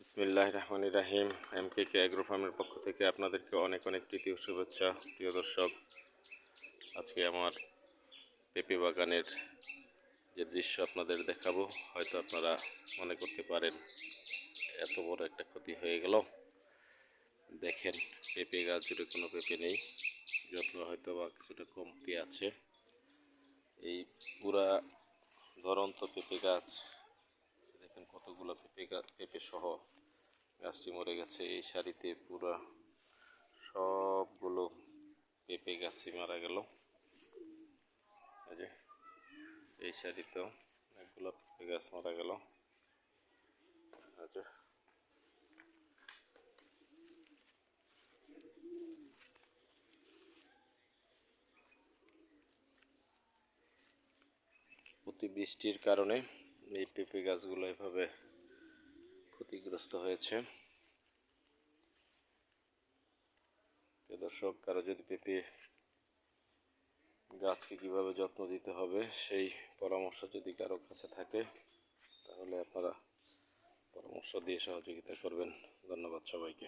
বিসমিল্লাহির রহমানির রহিম। MKK agro ফার্মের পক্ষ থেকে আপনাদেরকে অনেক অনেক প্রীতি ও শুভেচ্ছা। প্রিয় দর্শক, আজকে আমার পেঁপে বাগানের যে দৃশ্য আপনাদের দেখাবো, হয়তো আপনারা মনে করতে পারেন এত বড় একটা ক্ষতি হয়ে গেল। দেখেন, পেঁপে গাছ জুড়ে কোনো পেঁপে নেই, যত্ন হয়তো বা কিছুটা কমতি আছে। এই পুরা ধরন্ত পেঁপে গাছ দেখেন, কতগুলো পেঁপে সহ গাছটি মরে গেছে। এই সারিতে পুরা সবগুলো পেঁপে গাছই মারা গেল। এই সারিতেও অনেকগুলো পেঁপে গাছ মারা গেল। অতিবৃষ্টির কারণে এই পেঁপে গাছগুলো এভাবে ক্ষতিগ্রস্ত হয়েছে। দর্শক, কারো যদি পেঁপে গাছকে কীভাবে যত্ন দিতে হবে সেই পরামর্শ যদি কারো কাছে থাকে, তাহলে আপনারা পরামর্শ দিয়ে সহযোগিতা করবেন। ধন্যবাদ সবাইকে।